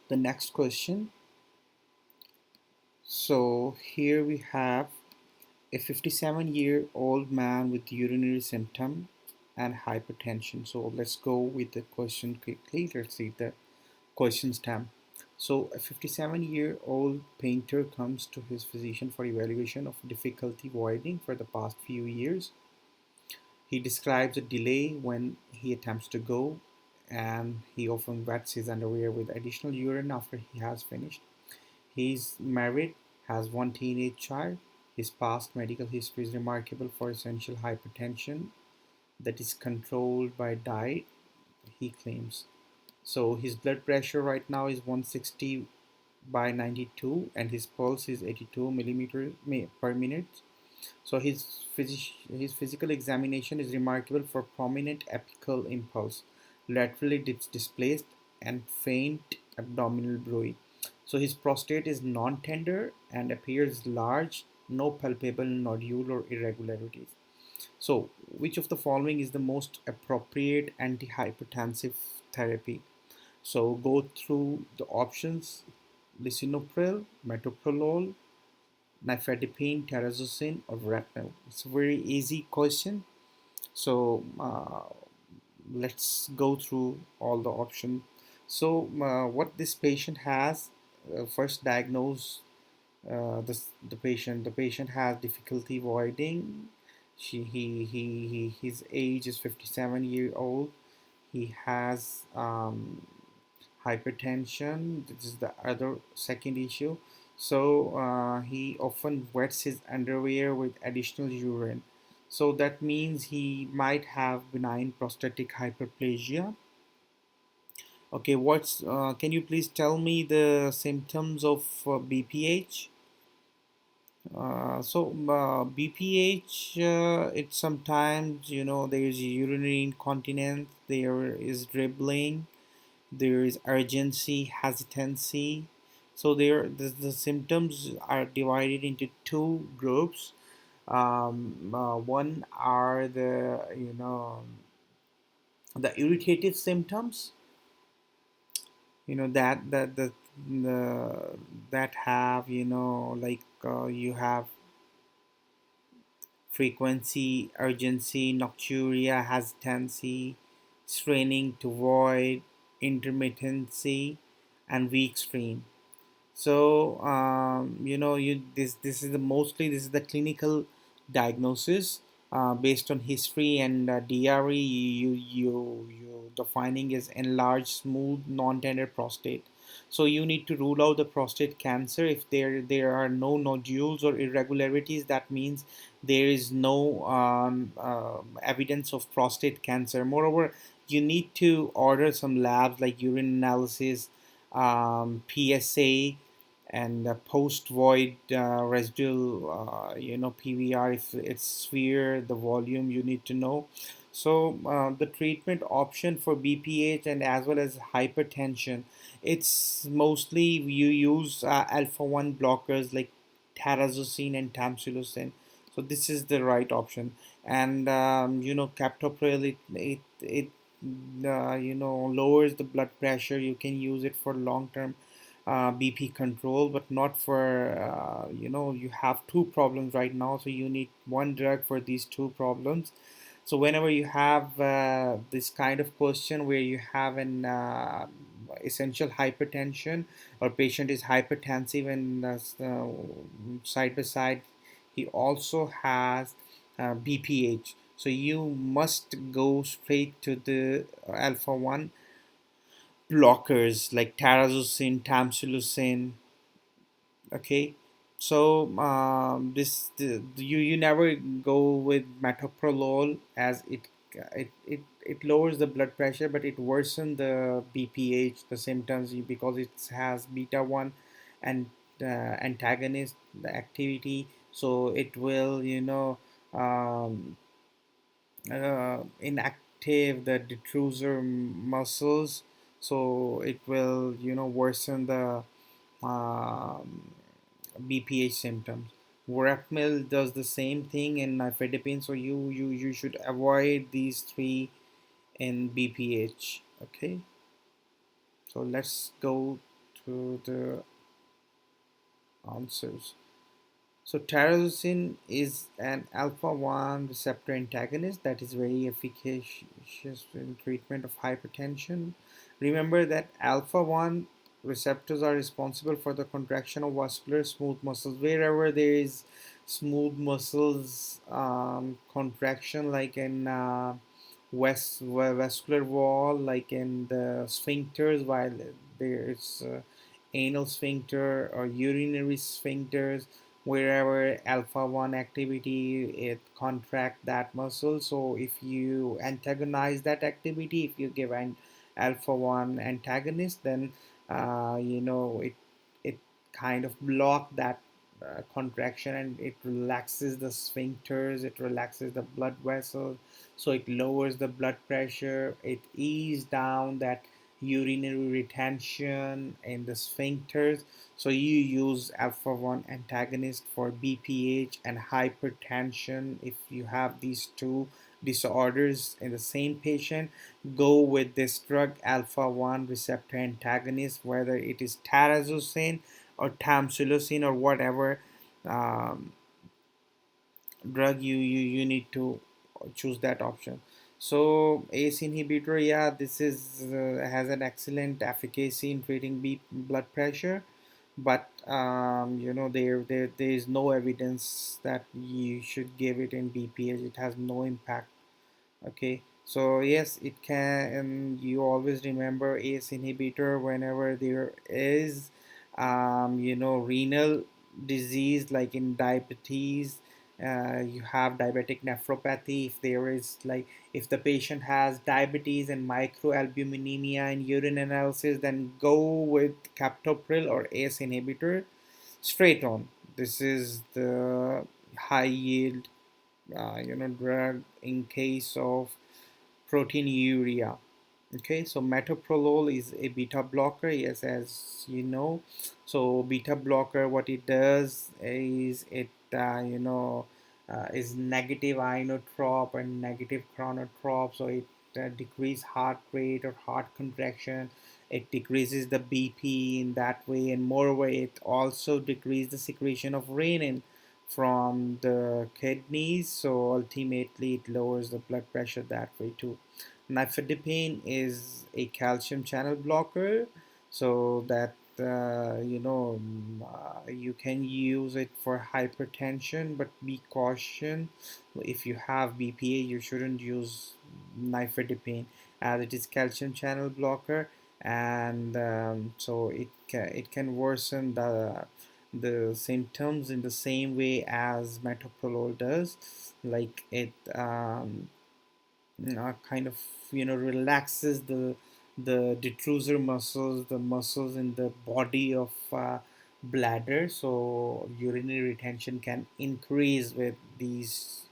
the next question. So here we have a 57-year-old man with urinary symptom and hypertension. So let's go with the question quickly. Let's see the question stem. So a 57-year-old painter comes to his physician for evaluation of difficulty voiding for the past few years. He describes a delay when he attempts to go, and he often wets his underwear with additional urine after he has finished. He is married, has one teenage child. His past medical history is remarkable for essential hypertension that is controlled by diet, he claims. So his blood pressure right now is 160 by 92, and his pulse is 82 millimeters per minute. So his physical examination is remarkable for prominent apical impulse, laterally displaced, and faint abdominal bruit. So his prostate is non-tender and appears large, no palpable nodule or irregularities. So which of the following is the most appropriate antihypertensive therapy? So go through the options: lisinopril, metoprolol, nifedipine, terazosin, or verapamil. It's a very easy question. So let's go through all the options. So what this patient has, first diagnose the patient has difficulty voiding. His age is 57 year old. He has hypertension. This is the other second issue. So he often wets his underwear with additional urine. So that means he might have benign prostatic hyperplasia. Okay, what's can you please tell me the symptoms of BPH? BPH, it sometimes, there is urinary incontinence, there is dribbling, there is urgency, hesitancy. So the symptoms are divided into two groups. One are the irritative symptoms, the that have, like you have frequency, urgency, nocturia, hesitancy, straining to void, intermittency, and weak stream. So this is the mostly this is the clinical diagnosis based on history and DRE. The finding is enlarged, smooth, non-tender prostate. So you need to rule out the prostate cancer. If there are no nodules or irregularities, that means there is no evidence of prostate cancer. Moreover, you need to order some labs like urine analysis, PSA, and post void residual PVR. If it's sphere, the volume you need to know. So the treatment option for BPH and as well as hypertension, it's mostly you use alpha 1 blockers like terazosin and tamsulosin. So this is the right option. And captopril, it lowers the blood pressure. You can use it for long term BP control, but not for you have two problems right now, so you need one drug for these two problems. So whenever you have this kind of question where you have an essential hypertension, or patient is hypertensive, and side by side he also has BPH, so you must go straight to the alpha 1 blockers like terazosin, tamsulosin. Okay, so you never go with metoprolol, as it lowers the blood pressure, but it worsens the BPH, the symptoms, because it has beta 1 and antagonist the activity. So it will inactive the detrusor muscles, so it will worsen the um, BPH symptoms. Verapamil does the same thing in nifedipine, so you should avoid these three in BPH. Okay, so let's go to the answers. So terazosin is an alpha 1 receptor antagonist that is very efficacious in treatment of hypertension. Remember that alpha 1 receptors are responsible for the contraction of vascular smooth muscles. Wherever there is smooth muscles contraction, like in vascular wall, like in the sphincters, while there is anal sphincter or urinary sphincters, wherever alpha 1 activity, it contract that muscle. So if you antagonize that activity, if you give an alpha 1 antagonist, then it kind of block that contraction, and it relaxes the sphincters, it relaxes the blood vessels, so it lowers the blood pressure, it eases down that urinary retention in the sphincters. So you use alpha 1 antagonist for BPH and hypertension. If you have these two disorders in the same patient, go with this drug alpha 1 receptor antagonist, whether it is terazosin or tamsulosin or whatever um, drug you need to choose that option. So ACE inhibitor, yeah, this is has an excellent efficacy in treating blood pressure, but there is no evidence that you should give it in BPH. It has no impact. Okay, so yes, it can, and you always remember ACE inhibitor whenever there is renal disease, like in diabetes. You have diabetic nephropathy. If there is, like, if the patient has diabetes and microalbuminemia in urine analysis, then go with captopril or ACE inhibitor straight on. This is the high yield drug in case of proteinuria. Okay, so metoprolol is a beta blocker, yes, as you know. So beta blocker, what it does is it is negative inotrope and negative chronotrope, so it decreases heart rate or heart contraction. It decreases the BP in that way, and moreover, it also decreases the secretion of renin from the kidneys. So ultimately, it lowers the blood pressure that way too. Nifedipine is a calcium channel blocker, so that you can use it for hypertension, but be caution. If you have BPA, you shouldn't use nifedipine, as it is calcium channel blocker, and so it can worsen the symptoms in the same way as metoprolol does, like it kind of relaxes the detrusor muscles, the muscles in the body of bladder, so urinary retention can increase with these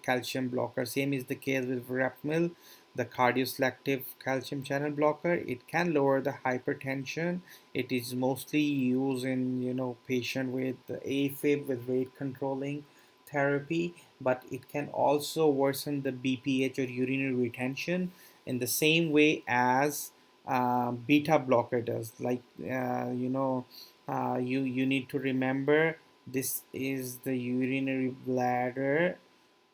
calcium blockers. Same is the case with verapamil, the cardioselective calcium channel blocker. It can lower the hypertension. It is mostly used in patient with AFib, with weight controlling therapy, but it can also worsen the BPH or urinary retention in the same way as beta blocker does. Like you need to remember, this is the urinary bladder.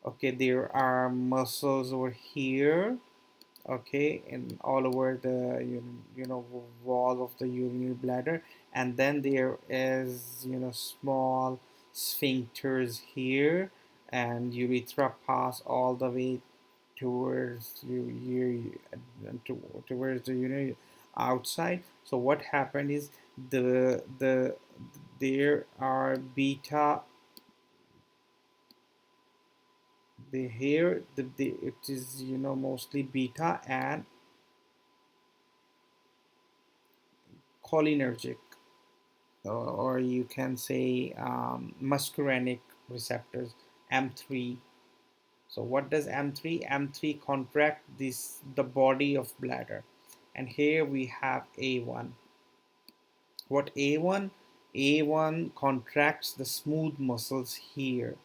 Okay, there are muscles over here, okay, and all over the wall of the urinary bladder, and then there is small sphincters here, and urethra pass all the way towards towards the outside. So what happened is there are beta, the here the it is mostly beta and cholinergic, or you can say muscarinic receptors, M3. So what does M3? M3 contract the body of bladder, and here we have A1. What A1? A1 contracts the smooth muscles here.